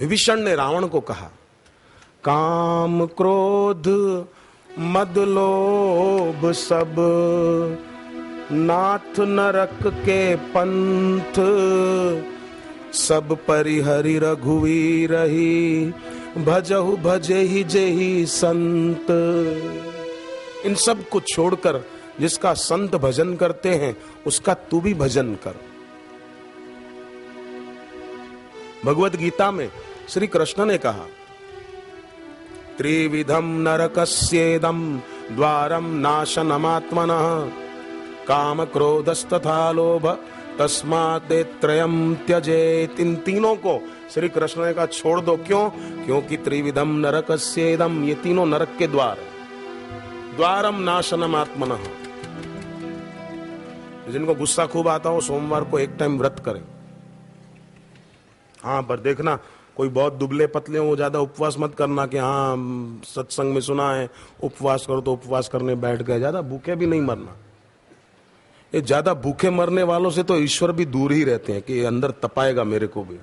विभीषण ने रावण को कहा, काम क्रोध मद लोभ सब नाथ नरक के पंथ, सब परिहरि रघुवीर ही भजहु भजे ही जेहि संत। इन सब को छोड़कर जिसका संत भजन करते हैं उसका तू भी भजन कर। भगवत गीता में श्री कृष्ण ने कहा, त्रिविधम नरकस्येदम द्वारम नाशनमात्मनः काम क्रोधस्तथा लोभ तस्मात् त्रयम् त्यजेत्। इन तीनों को श्री कृष्ण ने कहा छोड़ दो। क्यों? क्योंकि त्रिविधम नरकस्येदम, ये तीनों नरक के द्वार, द्वारम नाशनम आत्मनः। जिनको गुस्सा खूब आता हो सोमवार को एक टाइम व्रत करें। हाँ, पर देखना कोई बहुत दुबले पतले हो, ज्यादा उपवास मत करना कि हाँ सत्संग में सुना है उपवास करो तो उपवास करने बैठ गए। ज्यादा भूखे भी नहीं मरना। ये ज्यादा भूखे मरने वालों से तो ईश्वर भी दूर ही रहते हैं कि अंदर तपाएगा मेरे को भी,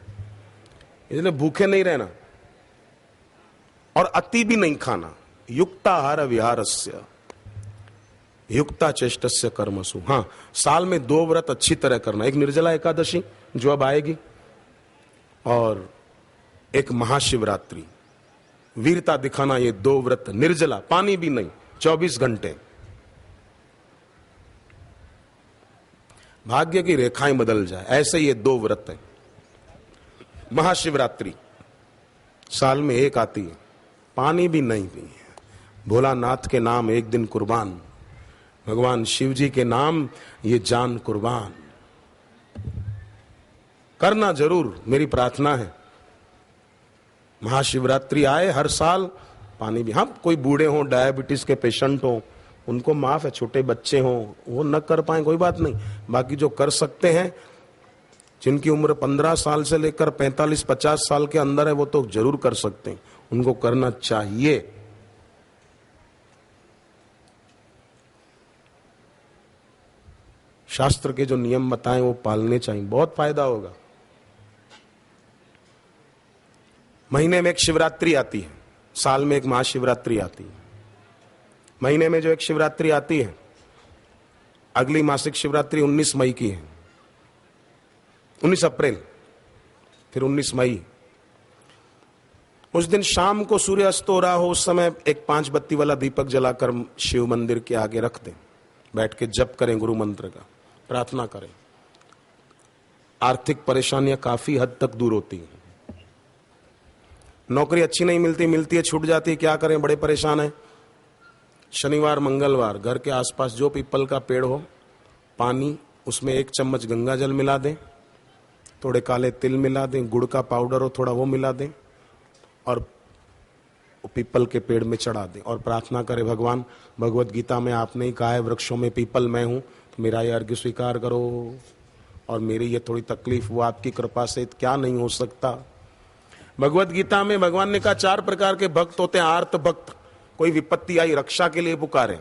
इसलिए भूखे नहीं रहना और अति भी नहीं खाना। युक्ताहार विहारस्य युक्ता चेष्टस्य कर्मसु। हाँ, साल में 2 व्रत अच्छी तरह करना, एक निर्जला एकादशी जो अब आएगी और एक महाशिवरात्रि। वीरता दिखाना, ये 2 व्रत निर्जला, पानी भी नहीं, 24 घंटे। भाग्य की रेखाएं बदल जाए, ऐसे ये 2 व्रत है। महाशिवरात्रि साल में एक आती है, पानी भी नहीं पी है। भोलानाथ के नाम एक दिन कुर्बान, भगवान शिव जी के नाम ये जान कुर्बान। करना जरूर, मेरी प्रार्थना है। महाशिवरात्रि आए हर साल, पानी भी। हाँ, कोई बूढ़े हों, डायबिटीज के पेशेंट हों, उनको माफ है, छोटे बच्चे हों वो न कर पाए कोई बात नहीं। बाकी जो कर सकते हैं, जिनकी उम्र 15 साल से लेकर 45-50 साल के अंदर है, वो तो जरूर कर सकते हैं, उनको करना चाहिए। शास्त्र के जो नियम बताएं वो पालने चाहिए, बहुत फायदा होगा। महीने में एक शिवरात्रि आती है, साल में एक महाशिवरात्रि आती है। महीने में जो एक शिवरात्रि आती है, अगली मासिक शिवरात्रि 19 मई की है, 19 अप्रैल, फिर 19 मई। उस दिन शाम को सूर्य अस्त हो रहा हो, उस समय एक 5 बत्ती वाला दीपक जलाकर शिव मंदिर के आगे रख दें, बैठ के जप करें गुरु मंत्र का, प्रार्थना करें। आर्थिक परेशानियां काफी हद तक दूर होती हैं। नौकरी अच्छी नहीं मिलती, मिलती है छूट जाती है, क्या करें, बड़े परेशान हैं। शनिवार मंगलवार घर के आसपास जो पीपल का पेड़ हो, पानी, उसमें 1 चम्मच गंगा जल मिला दें, थोड़े काले तिल मिला दें, गुड़ का पाउडर हो थोड़ा वो मिला दें और पीपल के पेड़ में चढ़ा दें और प्रार्थना करें, भगवान भगवत गीता में आपने ही कहा है वृक्षों में पीपल मैं हूं, तो मेरा ये अर्घ्य स्वीकार करो और मेरी ये थोड़ी तकलीफ वो आपकी कृपा से क्या नहीं हो सकता। भगवत गीता में भगवान ने कहा 4 प्रकार के भक्त होते हैं। आर्त भक्त, कोई विपत्ति आई रक्षा के लिए पुकारे।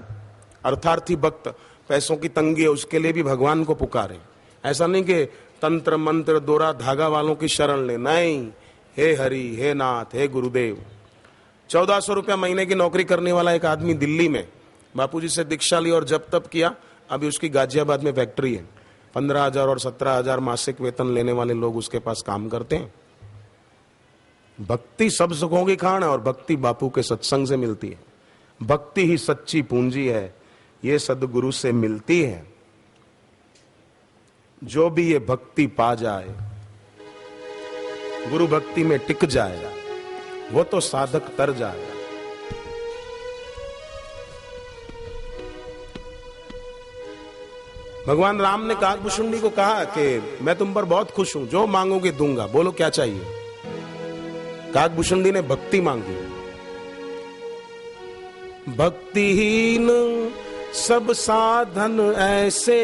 अर्थार्थी भक्त, पैसों की तंगी है उसके लिए भी भगवान को पुकारे। ऐसा नहीं कि तंत्र मंत्र दोरा धागा वालों की शरण ले, नहीं, हे हरि, हे नाथ, हे गुरुदेव। 1400 रुपया महीने की नौकरी करने वाला एक आदमी दिल्ली में बापूजी से दीक्षा ली और जब तब किया, अभी उसकी गाजियाबाद में फैक्ट्री है। 15,000 और 17,000 मासिक वेतन लेने वाले लोग उसके पास काम करते हैं। भक्ति सब सुखों की खान है और भक्ति बापू के सत्संग से मिलती है। भक्ति ही सच्ची पूंजी है, ये सदगुरु से मिलती है। जो भी ये भक्ति पा जाए, गुरु भक्ति में टिक जाएगा, वो तो साधक तर जाएगा। भगवान राम ने काकभूषुंडी को कहा कि मैं तुम पर बहुत खुश हूं, जो मांगोगे दूंगा, बोलो क्या चाहिए। काकभूषुंडी ने भक्ति मांगी। भक्तिहीन सब साधन ऐसे,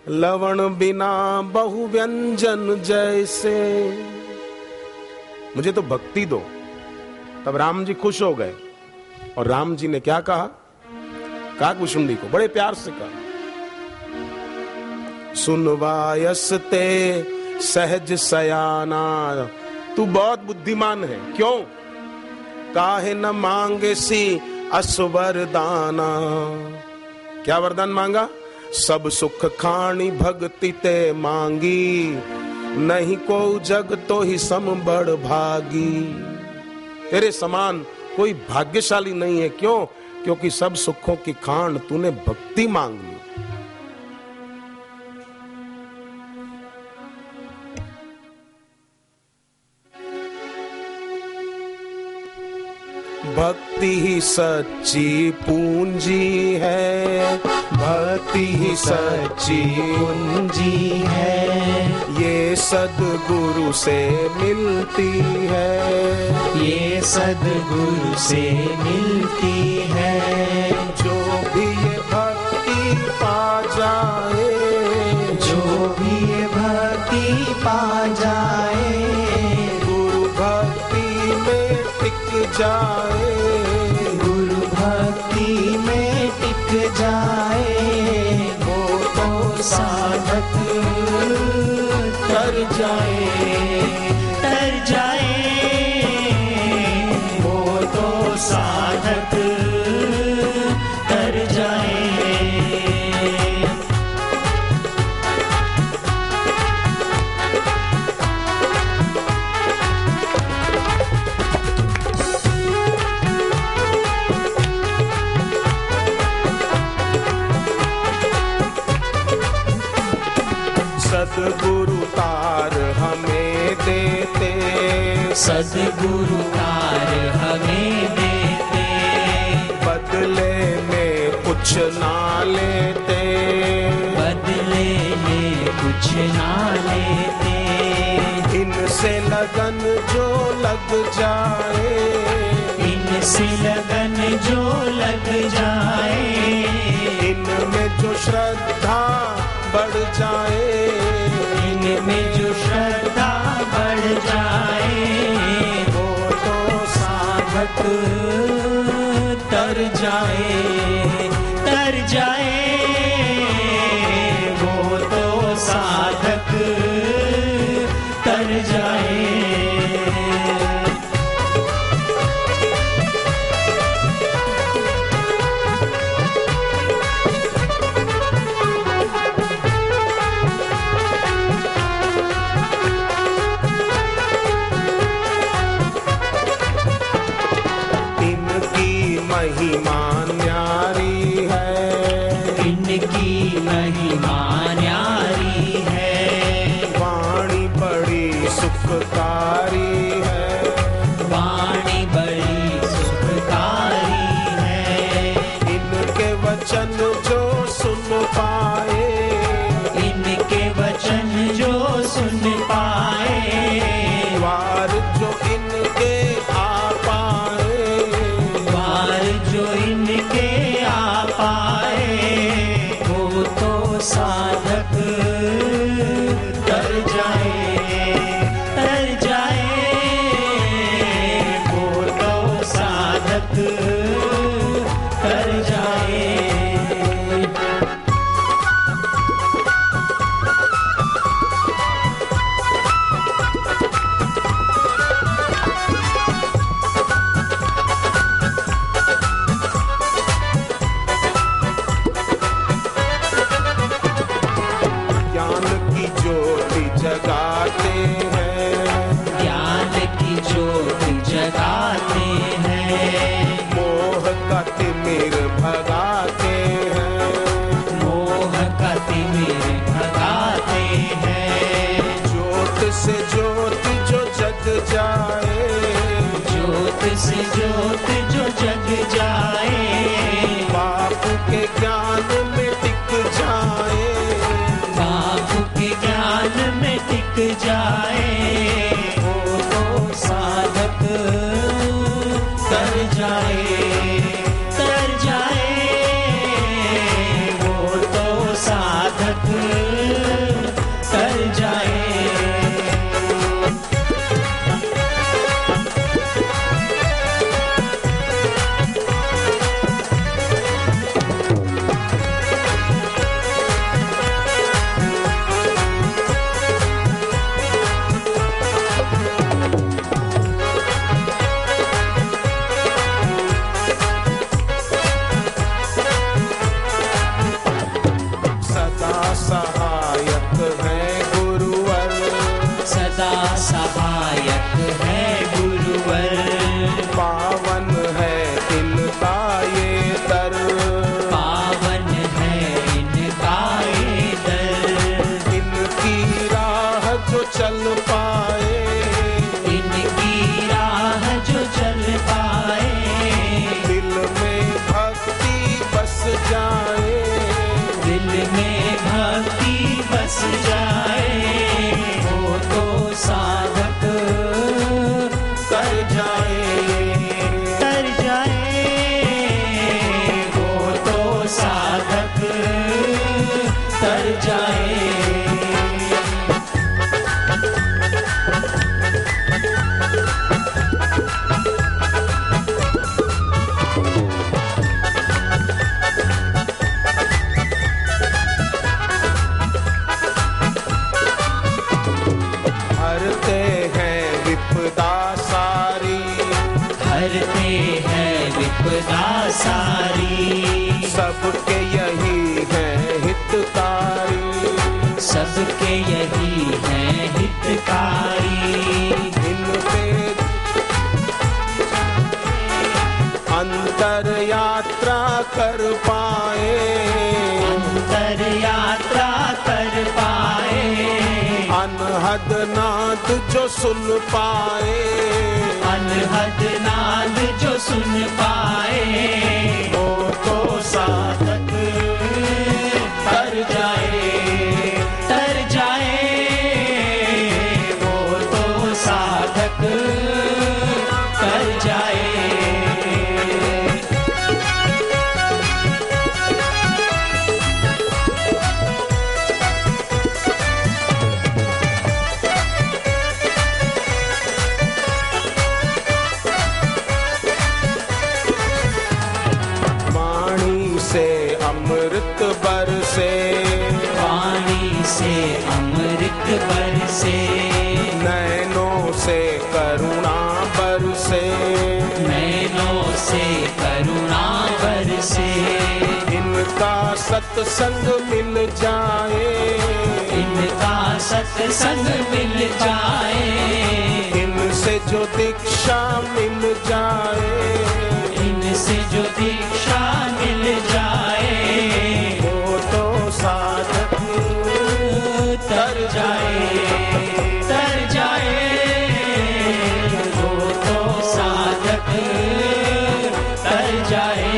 लवण बिना बहु व्यंजन जैसे। मुझे तो भक्ति दो। तब राम जी खुश हो गए और राम जी ने क्या कहा, काकभूषुंडी को बड़े प्यार से कहा, सुनवायस ते सहज सयाना, तू बहुत बुद्धिमान है। क्यों? काहे न मांगे सी असवर दाना। क्या वरदान मांगा? सब सुख खानी भक्ति ते मांगी, नहीं को जग तो ही सम बड़ भागी। तेरे समान कोई भाग्यशाली नहीं है। क्यों? क्योंकि सब सुखों की खान तूने भक्ति मांग ली। भक्ति ही सच्ची पूंजी है, भक्ति ही सच्ची पूंजी है, ये सद्गुरु से मिलती है, ये सद्गुरु से मिलती है। जो भी ये भक्ति पा जाए, जो भी ये भक्ति पा जाए, गुरु भक्ति में टिक जाए, गुरु भक्ति में टिक जाए, वो तो साधक तर जाए, तर जाए, वो तो साधक तर जाए। सद्गुरु तार हमें देते, सद्गुरु तार हमें देते, बदले में कुछ ना लेते, बदले में कुछ ना लेते। इनसे लगन जो लग जाए, इनसे लगन जो लग जाए, इनमें जो श्रद्धा बढ़ जाए, इनमें जो श्रद्धा बढ़ जाए, वो तो साधक तर जाए, तर जाए, वो तो साधक तर जाए। महिमा न्यारी है, इनकी महिमा न्यारी है, वाणी बड़ी सुखकारी है, वाणी बड़ी सुखकारी है। इनके वचन जो सुन पाए, इनके वचन जो सुन पाए, वार जो इनके आ पाए, जो इनके आ पाए, वो तो साधक तर जाए, तर जाए, वो तो साधक तर जाए। जगाते हैं, ज्ञान की ज्योति जगाते हैं, मोह का तिमिर भगाते हैं, मोह का तिमिर भगाते हैं। ज्योत से ज्योति जो जग जाए, ज्योत से ज्योति जो जग जाए, बापू के ज्ञान में टिक जाए, बापू के ज्ञान में टिक जाए, वो तो साधक तर जाए, तर जाए, वो तो साधक तर जाए। सहायक है गुरुवर, सदा सहायक है गुरुवर। पावन है इनका ये दर, पावन है इनका ये दर। इनकी राह जो चल पाए, इनकी राह जो चल पाए, दिल में भक्ति बस जाए, दिल में भक्ति बस जाए, वो तो साधक कर जाए, तर जाए, वो तो साधक तर जाए। हरते हैं विपदा सारी, हरते हैं विपदा सारी, सबके यही है हितकारी, सबके यही है हितकारी। इन पे अंतर यात्रा कर पाए, अंतर यात्रा कर पाए, अनहद नाद जो सुन पाए, अनहद नाद जो सुन पाए, वो तो साधक तर जाए, तर जाए, वो तो साधक तर जाए। वाणी से अमृत बरसे, वाणी से अमृत बरसे, नैनों से करुणा बरसे, नैनों से करुणा बरसे, इनका सत्संग मिल जाए, इनका सत्संग मिल जाए, इनसे जो दीक्षा मिल जाए, इनसे जो दीक्षा मिल जाए, वो तो साधक तर जाए, तर जाए, वो तो साधक तर जाए।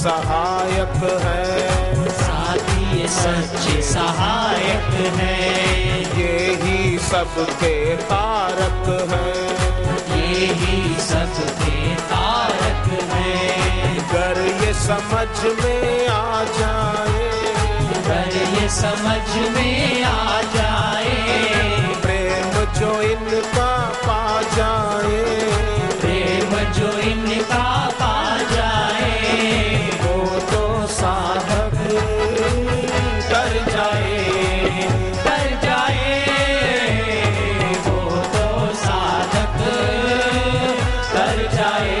सहायक है, साथी ये सच्चे सहायक है, ये ही सबके तारक है, ये ही सबके तारक है। अगर ये समझ में आ जाए, अगर ये समझ में आ जाए, प्रेम जो इनका पा जाए, प्रेम जो इनका पा जाए, वो तो साधक तर जाए, तर जाए, वो तो साधक तर जाए।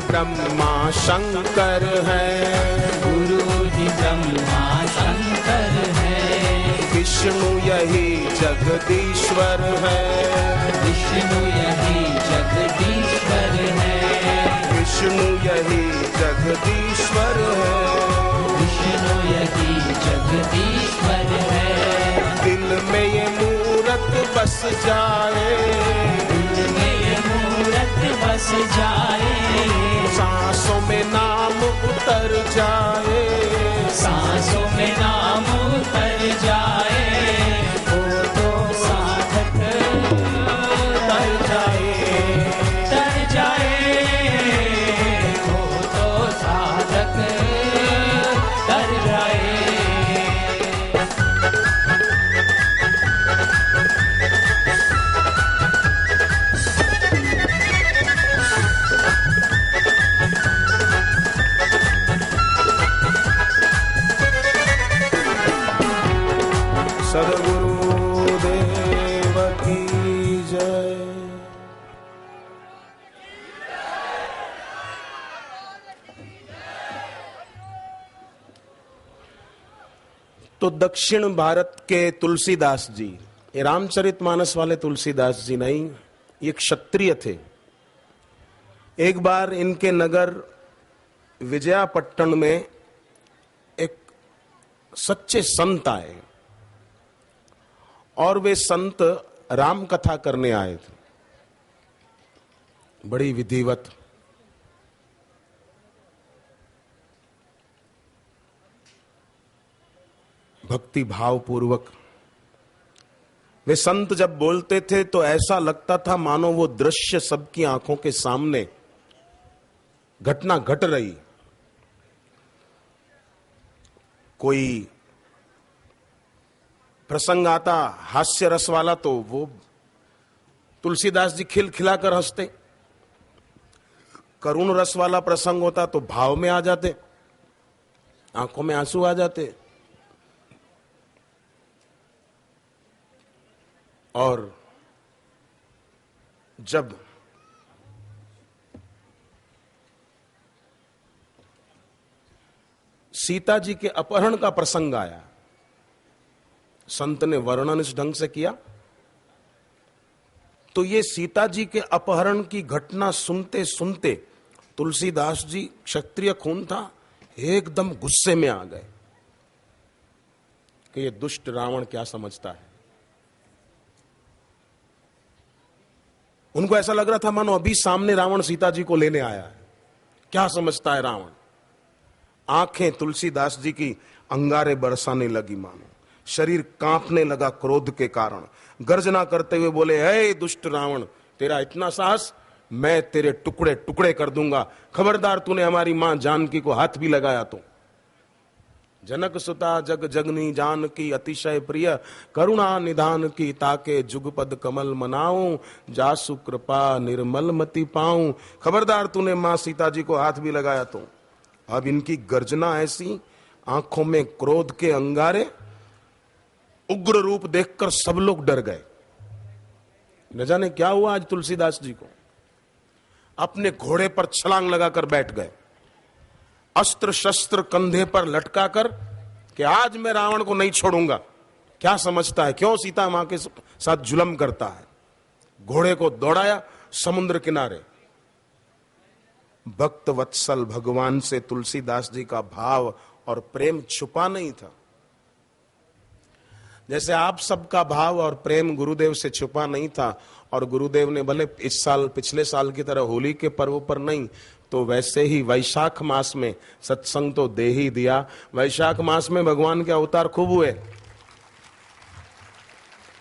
ब्रह्मा शंकर है, गुरु ही ब्रह्मा शंकर है, विष्णु यही जगदीश्वर है, विष्णु यही जगदीश्वर है, विष्णु यही जगदीश्वर है, विष्णु यही जगदीश्वर है। दिल में ये मूरत बस जाए, दिल में ये मूरत बस जाए, सांस उतर जाए, सांसों में नाम उतर जाए, वो तो साधक तर जाए, तर जाए, वो तो साधक तर जाए। सद्गुरुदेव की जय। तो दक्षिण भारत के तुलसीदास जी, ये रामचरितमानस वाले तुलसीदास जी नहीं, ये क्षत्रिय थे। एक बार इनके नगर विजयापट्टन में एक सच्चे संत आए और वे संत राम कथा करने आए थे, बड़ी विधिवत। भक्ति भाव पूर्वक वे संत जब बोलते थे तो ऐसा लगता था मानो वो दृश्य सबकी आंखों के सामने घटना घट रही। कोई प्रसंग आता हास्य रस वाला तो वो तुलसीदास जी खिलखिलाकर हंसते, करुण रस वाला प्रसंग होता तो भाव में आ जाते, आंखों में आंसू आ जाते। और जब सीता जी के अपहरण का प्रसंग आया, संत ने वर्णन इस ढंग से किया, तो ये सीता जी के अपहरण की घटना सुनते सुनते तुलसीदास जी, क्षत्रिय खून था, एकदम गुस्से में आ गए कि ये दुष्ट रावण क्या समझता है। उनको ऐसा लग रहा था मानो अभी सामने रावण सीता जी को लेने आया है, क्या समझता है रावण। आंखें तुलसीदास जी की अंगारे बरसाने लगी, मानो शरीर कांपने लगा क्रोध के कारण। गर्जना करते हुए बोले, हे दुष्ट रावण, तेरा इतना साहस, मैं तेरे टुकड़े टुकड़े कर दूंगा। खबरदार तूने हमारी मां जानकी को हाथ भी लगाया तो। जनक सुता जग जगनी जानकी, अतिशय प्रिय करुणा निधान की, ताके जुगपद कमल मनाऊं, जासु कृपा निर्मल मति पाऊं। खबरदार तूने मां सीता जी को हाथ भी लगाया तो। अब इनकी गर्जना ऐसी, आंखों में क्रोध के अंगारे, उग्र रूप देखकर सब लोग डर गए। न जाने क्या हुआ आज तुलसीदास जी को। अपने घोड़े पर छलांग लगाकर बैठ गए, अस्त्र शस्त्र कंधे पर लटकाकर कि आज मैं रावण को नहीं छोड़ूंगा। क्या समझता है, क्यों सीता मां के साथ जुल्म करता है। घोड़े को दौड़ाया समुद्र किनारे। भक्त वत्सल भगवान से तुलसीदास जी का भाव और प्रेम छुपा नहीं था। जैसे आप सबका भाव और प्रेम गुरुदेव से छुपा नहीं था, और गुरुदेव ने भले इस साल पिछले साल की तरह होली के पर्व पर नहीं, तो वैसे ही वैशाख मास में सत्संग तो दे ही दिया। वैशाख मास में भगवान के अवतार खूब हुए,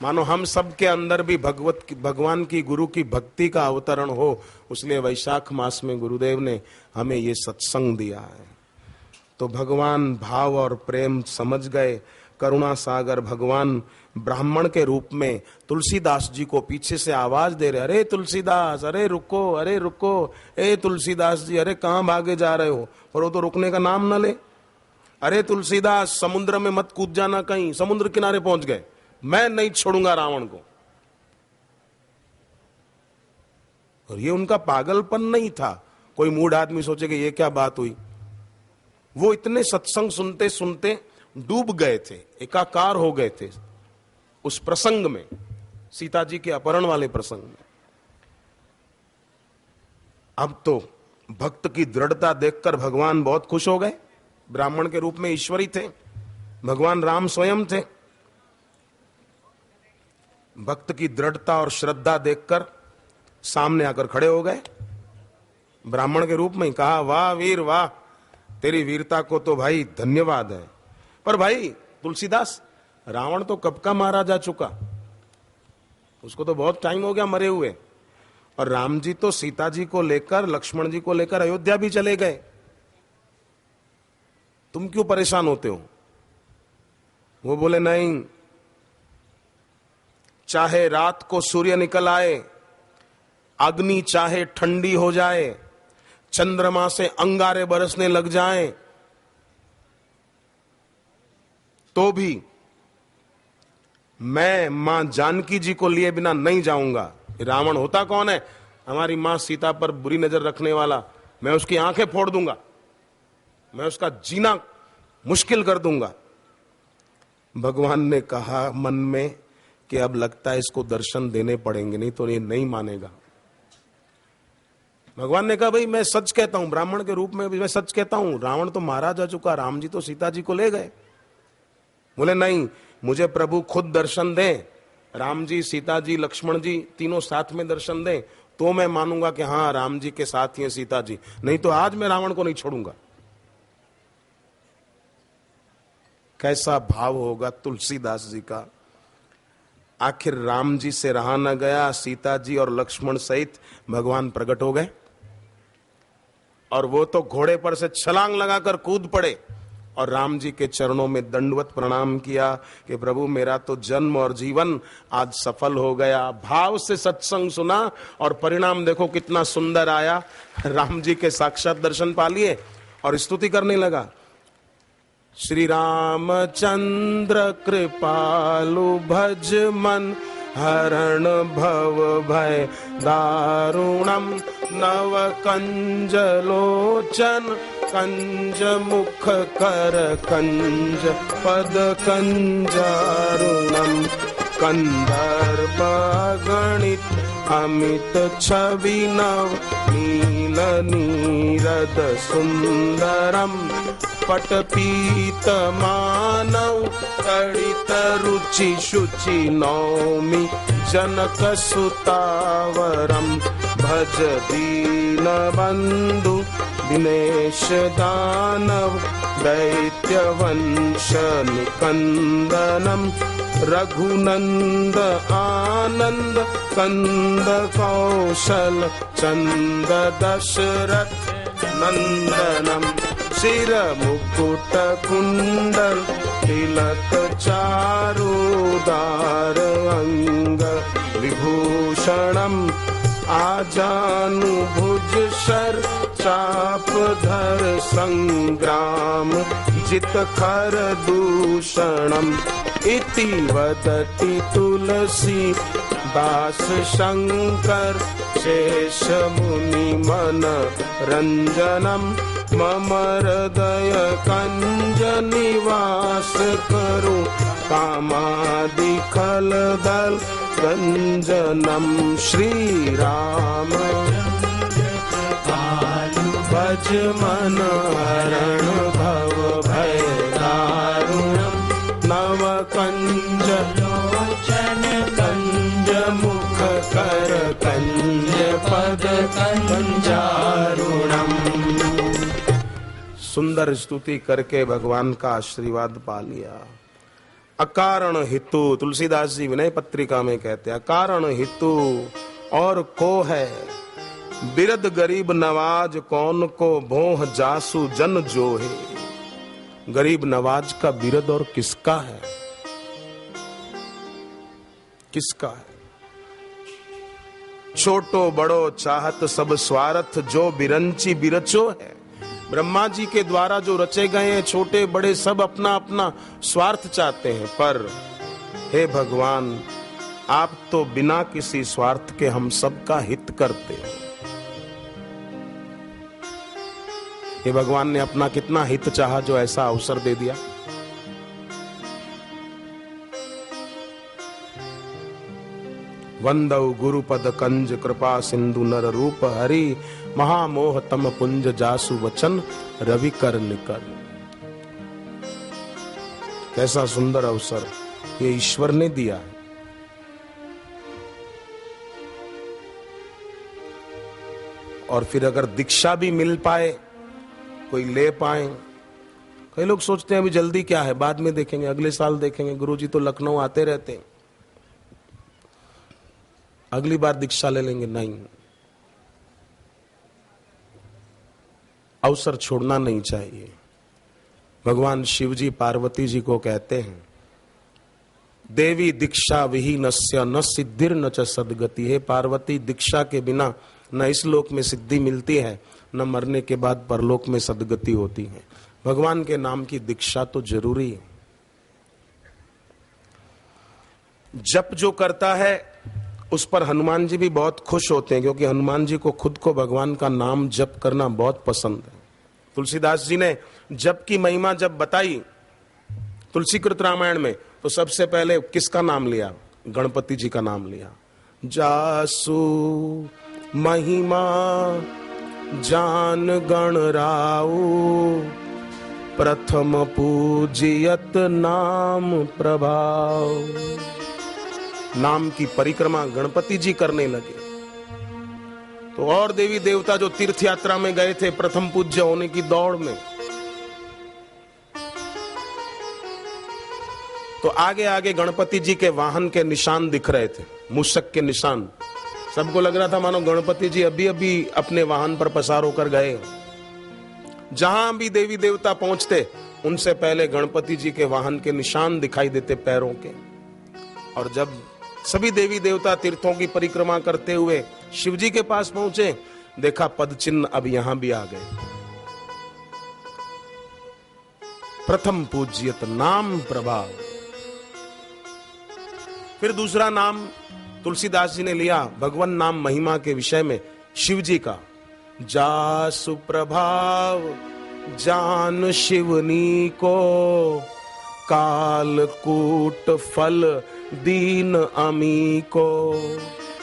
मानो हम सब के अंदर भी भगवान की गुरु की भक्ति का अवतरण हो, इसलिए वैशाख मास में गुरुदेव ने हमें ये सत्संग दिया है। तो भगवान भाव और प्रेम समझ गए। करुणा सागर भगवान ब्राह्मण के रूप में तुलसीदास जी को पीछे से आवाज दे रहे, अरे तुलसीदास, अरे रुको, अरे रुको, ए तुलसीदास जी, अरे कहां भागे जा रहे हो। पर वो तो रुकने का नाम न ले। अरे तुलसीदास, समुद्र में मत कूद जाना कहीं। समुद्र किनारे पहुंच गए, मैं नहीं छोड़ूंगा रावण को। और ये उनका पागलपन नहीं था। कोई मूढ़ आदमी सोचे कि ये क्या बात हुई। वो इतने सत्संग सुनते सुनते डूब गए थे, एकाकार हो गए थे उस प्रसंग में, सीता जी के अपहरण वाले प्रसंग में। अब तो भक्त की दृढ़ता देखकर भगवान बहुत खुश हो गए। ब्राह्मण के रूप में ईश्वरी थे, भगवान राम स्वयं थे। भक्त की दृढ़ता और श्रद्धा देखकर सामने आकर खड़े हो गए। ब्राह्मण के रूप में कहा, वाह वीर वाह, तेरी वीरता को तो भाई धन्यवाद है। पर भाई तुलसीदास, रावण तो कब का मारा जा चुका, उसको तो बहुत टाइम हो गया मरे हुए। और राम जी तो सीता जी को लेकर, लक्ष्मण जी को लेकर अयोध्या भी चले गए, तुम क्यों परेशान होते हो? वो बोले नहीं, चाहे रात को सूर्य निकल आए, अग्नि चाहे ठंडी हो जाए, चंद्रमा से अंगारे बरसने लग जाएं, तो भी मैं मां जानकी जी को लिए बिना नहीं जाऊंगा। रावण होता कौन है? हमारी मां सीता पर बुरी नजर रखने वाला। मैं उसकी आंखें फोड़ दूंगा, मैं उसका जीना मुश्किल कर दूंगा। भगवान ने कहा मन में कि अब लगता है इसको दर्शन देने पड़ेंगे, नहीं तो ये नहीं मानेगा। भगवान ने कहा भाई मैं सच कहता हूं, ब्राह्मण के रूप में भी मैं सच कहता हूं, रावण तो मारा जा चुका, राम जी तो सीता जी को ले गए। बोले नहीं, मुझे प्रभु खुद दर्शन दें, राम जी, सीता जी, लक्ष्मण जी तीनों साथ में दर्शन दें, तो मैं मानूंगा कि हाँ राम जी के साथ ही है सीता जी, नहीं तो आज मैं रावण को नहीं छोड़ूंगा। कैसा भाव होगा तुलसीदास जी का। आखिर राम जी से रहा न गया, सीता जी और लक्ष्मण सहित भगवान प्रकट हो गए, और वो तो घोड़े पर से छलांग लगाकर कूद पड़े और राम जी के चरणों में दंडवत प्रणाम किया कि प्रभु मेरा तो जन्म और जीवन आज सफल हो गया। भाव से सत्संग सुना और परिणाम देखो कितना सुंदर आया। राम जी के साक्षात दर्शन पा लिए और स्तुति करने लगा, श्री रामचंद्र कृपालु भज मन, हरण भव भय दारुणम, नव कंज लोचन कंज मुख कर कंज पद कंजारुणम, कंदर्प गणित अमित छवि नव, नील नीरद सुंदरम, पट पीत मानव तड़ित रुचि शुचि नौमि, जनक सुतावरम, भज दीन बंधु दिनेश दानव, दैत्य वंश निकंदनम, रघुनंद आनंद कंद कौशल चंद दशरथ नंदनम, शिर मुकुट कुंडल तिलक चारुदार अंग विभूषणम, आजानुभुज शर चाप धर संग्राम जित खर दूषणम, इति वदति तुलसी दास शंकर, शेष मुनि मन रंजनम, मम हृदय कंज निवास करो, कामादि खल दल गंजनम, श्री राम भज मन हरण भव भय दारुणम, नव कंज लोचन कंज मुख कर कंज पद कंजारुणम। सुंदर स्तुति करके भगवान का आशीर्वाद पा लिया। अकारण हितु, तुलसीदास जी विनय पत्रिका में कहते हैं, अकारण हितु और को है, बिरद गरीब नवाज कौन को भोह जासु जन जो है। गरीब नवाज का बिरद और किसका है, किसका है? छोटो बड़ो चाहत सब स्वार्थ, जो बिरंची बिरचो है। ब्रह्मा जी के द्वारा जो रचे गए हैं, छोटे बड़े सब अपना अपना स्वार्थ चाहते हैं, पर हे भगवान आप तो बिना किसी स्वार्थ के हम सबका हित करते हैं। हे भगवान ने अपना कितना हित चाहा जो ऐसा अवसर दे दिया। वंदौ गुरुपद कंज कृपा सिंधु नर रूप हरि, महामोह तम पुंज जासु वचन रवि कर निकर। कैसा सुंदर अवसर ये ईश्वर ने दिया है। और फिर अगर दीक्षा भी मिल पाए कोई ले पाए। कई लोग सोचते हैं अभी जल्दी क्या है, बाद में देखेंगे, अगले साल देखेंगे, गुरुजी तो लखनऊ आते रहते हैं, अगली बार दीक्षा ले लेंगे। नहीं, अवसर छोड़ना नहीं चाहिए। भगवान शिव जी पार्वती जी को कहते हैं, देवी दीक्षा विहीनस्य न सिद्धिर न च सद्गति। है पार्वती, दीक्षा के बिना न इस लोक में सिद्धि मिलती है, न मरने के बाद परलोक में सद्गति होती है। भगवान के नाम की दीक्षा तो जरूरी है। जप जो करता है उस पर हनुमान जी भी बहुत खुश होते हैं, क्योंकि हनुमान जी को खुद को भगवान का नाम जप करना बहुत पसंद है। तुलसीदास जी ने जप की महिमा जब बताई तुलसीकृत रामायण में, तो सबसे पहले किसका नाम लिया? गणपति जी का नाम लिया। जासु महिमा जान गण राऊ, प्रथम पूजियत नाम प्रभाव। नाम की परिक्रमा गणपति जी करने लगे। तो और देवी देवता जो तीर्थ यात्रा में गए थे प्रथम पूज्य होने की दौड़ में, तो आगे आगे गणपति जी के वाहन के निशान दिख रहे थे, मूषक के निशान। सबको लग रहा था मानो गणपति जी अभी अभी अपने वाहन पर पसार होकर गए। जहां भी देवी देवता पहुंचते उनसे पहले गणपति जी के वाहन के निशान दिखाई देते पैरों के। और जब सभी देवी देवता तीर्थों की परिक्रमा करते हुए शिव जी के पास पहुंचे, देखा पद चिन्ह अब यहां भी आ गए। प्रथम पूज्यत नाम प्रभाव। फिर दूसरा नाम तुलसीदास जी ने लिया भगवान नाम महिमा के विषय में शिव जी का। जासु प्रभाव जान शिवनी को, कालकूट फल दीन अमी को।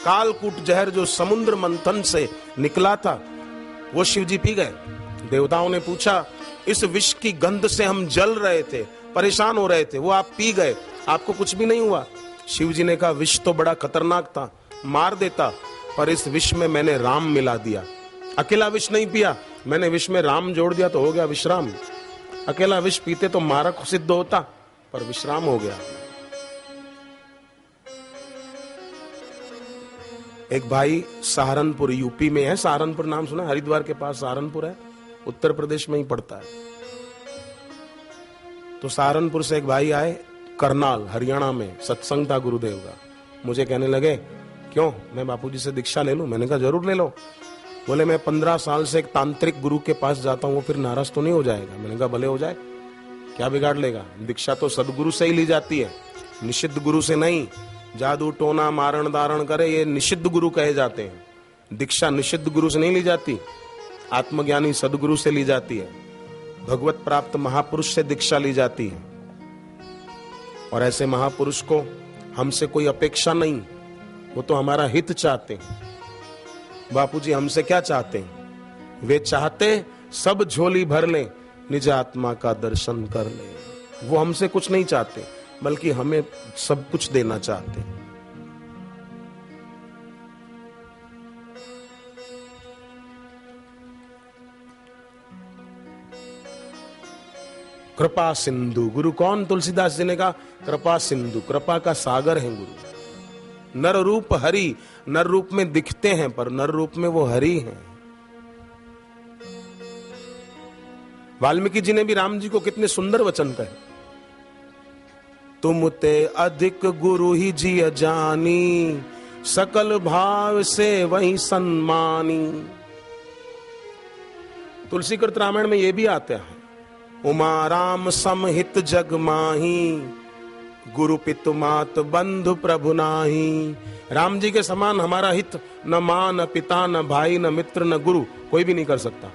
कालकूट जहर जो समुद्र मंथन से निकला था वो शिव जी पी गए। देवताओं ने पूछा, इस विष की गंध से हम जल रहे थे, परेशान हो रहे थे, वो आप पी गए, आपको कुछ भी नहीं हुआ? शिव जी ने कहा, विष तो बड़ा खतरनाक था, मार देता, पर इस विष में मैंने राम मिला दिया। अकेला विष नहीं पिया, मैंने विष में राम जोड़ दिया तो हो गया विश्राम। अकेला विष पीते तो मारक सिद्ध होता, पर विश्राम हो गया। एक भाई सहारनपुर यूपी में है, सहारनपुर नाम सुना? हरिद्वार के पास सहारनपुर है, उत्तर प्रदेश में ही पड़ता है। तो सहारनपुर से एक भाई आए, करनाल हरियाणा में, सत्संग था गुरुदेव का। मुझे कहने लगे, क्यों मैं बापूजी से दीक्षा ले लूं? मैंने कहा जरूर ले लो। बोले मैं 15 साल से एक तांत्रिक गुरु के पास जाता हूं, वो फिर नाराज तो नहीं हो जाएगा? मैंने कहा भले हो जाए, क्या बिगाड़ लेगा? दीक्षा तो सदगुरु से ही ली जाती है, निषिद्ध गुरु से नहीं। जादू टोना मारण दारण करे ये निषिद्ध गुरु कहे जाते हैं। दीक्षा निषिद्ध गुरु से नहीं ली जाती, आत्मज्ञानी सदगुरु से ली जाती है, भगवत प्राप्त महापुरुष से दीक्षा ली जाती है। और ऐसे महापुरुष को हमसे कोई अपेक्षा नहीं, वो तो हमारा हित चाहते हैं। बापूजी हमसे क्या चाहते हैं? वे चाहते सब झोली भर लें, निज आत्मा का दर्शन कर लें। वो हमसे कुछ नहीं चाहते, बल्कि हमें सब कुछ देना चाहते हैं। कृपा सिंधु गुरु कौन? तुलसीदास जी ने कहा कृपा सिंधु, कृपा का सागर है गुरु। नर रूप हरि, नर रूप में दिखते हैं पर नर रूप में वो हरि हैं। वाल्मीकि जी ने भी राम जी को कितने सुंदर वचन कहे, तुम ते अधिक गुरु ही जिय जानी, सकल भाव से वही सन्मानी। तुलसीकृत रामायण में ये भी आता है, उमा राम समहित जग माही, गुरु पितु मात बंधु प्रभु नाही। राम जी के समान हमारा हित न मां न पिता न भाई न मित्र न गुरु कोई भी नहीं कर सकता।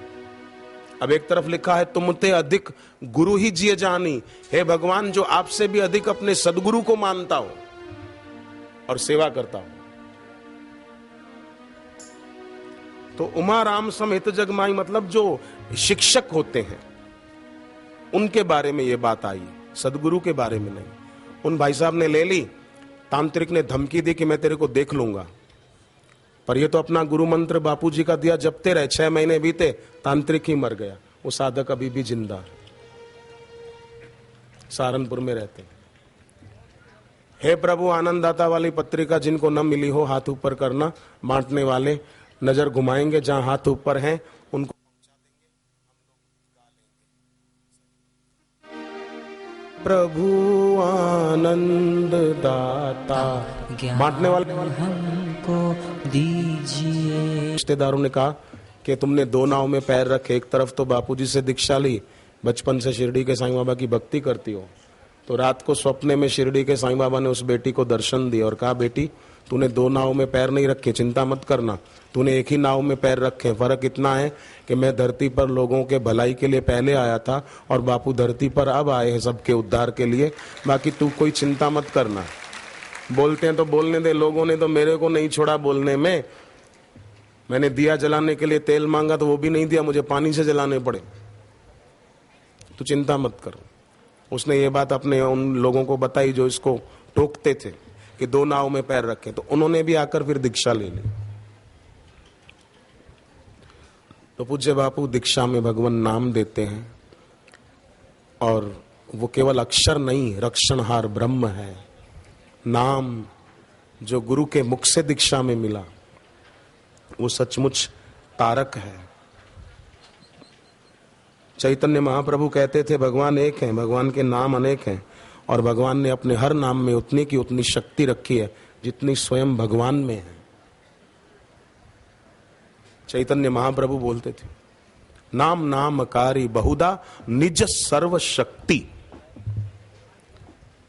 अब एक तरफ लिखा है तुमते अधिक गुरु ही जिय जानी, हे भगवान जो आपसे भी अधिक अपने सदगुरु को मानता हो और सेवा करता हो। तो उमा राम सम हित जग माही मतलब जो शिक्षक होते हैं उनके बारे में ये बात आई, सदगुरु के बारे में नहीं। उन भाई साहब ने ले ली, तांत्रिक ने धमकी दी कि मैं तेरे को देख लूंगा, पर ये तो अपना गुरु मंत्र बापूजी का दिया जपते रहे। 6 महीने बीते, तांत्रिक ही मर गया। वो साधक अभी भी जिंदा है, सहारनपुर में रहते हैं। हे प्रभु, आनंददाता वाली पत्रिका जिनको न मिली हो हाथ ऊपर करना। बांटने वाले नजर घुमाएंगे, जहां हाथ ऊपर हैं उनको प्रभु आनंद दाता। बांटने वाले हमको दीजिए। रिश्तेदारों ने कहा कि तुमने दो नाव में पैर रखे, एक तरफ तो बापूजी से दीक्षा ली, बचपन से शिरडी के साईं बाबा की भक्ति करती हो, तो रात को स्वप्ने में शिरडी के साईं बाबा ने उस बेटी को दर्शन दिया और कहा, बेटी तूने दो नाव में पैर नहीं रखे, चिंता मत करना, तूने एक ही नाव में पैर रखे। फर्क इतना है कि मैं धरती पर लोगों के भलाई के लिए पहले आया था और बापू धरती पर अब आए हैं सबके उद्धार के लिए। बाकी तू कोई चिंता मत करना। बोलते हैं तो बोलने दे, लोगों ने तो मेरे को नहीं छोड़ा बोलने में। मैंने दिया जलाने के लिए तेल मांगा तो वो भी नहीं दिया, मुझे पानी से जलाने पड़े। तू चिंता मत कर। उसने ये बात अपने उन लोगों को बताई जो इसको टोकते थे कि दो नाव में पैर रखे, तो उन्होंने भी आकर फिर दीक्षा ले ली। तो पूज्य बापू दीक्षा में भगवान नाम देते हैं और वो केवल अक्षर नहीं, रक्षणहार ब्रह्म है। नाम जो गुरु के मुख से दीक्षा में मिला वो सचमुच तारक है। चैतन्य महाप्रभु कहते थे भगवान एक हैं, भगवान के नाम अनेक हैं, और भगवान ने अपने हर नाम में उतनी की उतनी शक्ति रखी है जितनी स्वयं भगवान में है। चैतन्य महाप्रभु बोलते थे, नाम नामकारी बहुधा निज सर्व शक्ति।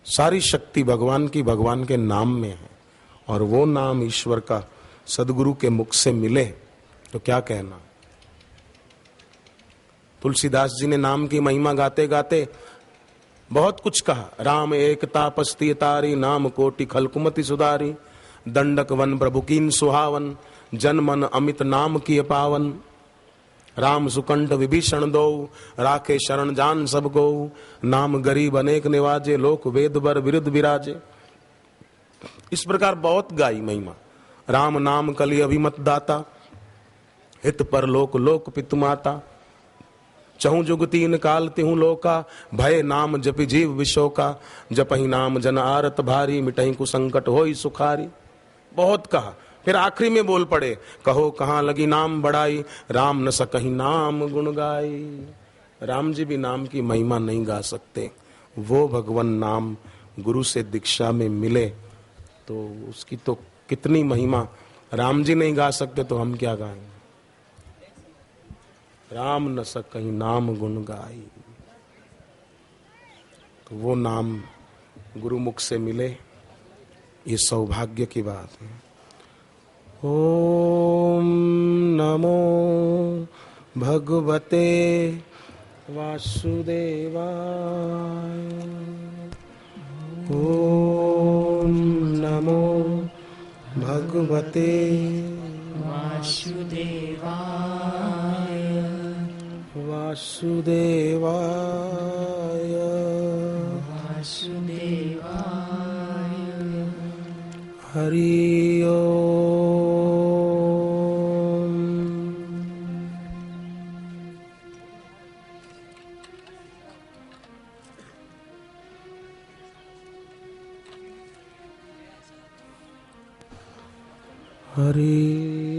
सारी शक्ति भगवान की भगवान के नाम में है, और वो नाम ईश्वर का सदगुरु के मुख से मिले तो क्या कहना। तुलसीदास जी ने नाम की महिमा गाते गाते बहुत कुछ कहा। राम एक तापस्ती तारी, नाम कोटि खलकुमति सुधारी, दंडक वन प्रभु कीन सुहावन, जन मन अमित नाम किए पावन। राम सुकंठ विभीषण दो, राखे शरण जान सब गो, नाम गरीब अनेक निवाजे, लोक वेद बर विरुद्ध विराजे। इस प्रकार बहुत गाई महिमा। राम नाम कलि अभिमत दाता, हित पर लोक लोक पितु माता। चहु जुग तीन काल तिहु लोका, भय नाम जपि जीव विशोका। जपहि नाम जन आरत भारी, मिटहि कुसंकट होई सुखारी। बहुत कहा, फिर आखिरी में बोल पड़े, कहो कहाँ लगी नाम बढ़ाई, राम न सकहि नाम गुण गाई। राम जी भी नाम की महिमा नहीं गा सकते। वो भगवान नाम गुरु से दीक्षा में मिले तो उसकी तो कितनी महिमा। राम जी नहीं गा सकते तो हम क्या गाएंगे। राम न सकहि नाम गुण गाई। तो वो नाम गुरु मुख से मिले, ये सौभाग्य की बात है। ओम नमो भगवते वासुदेवाय। ओम नमो भगवते वासुदेवाय। वासुदेवाय वासुदेवाय। हरि ओम। हरि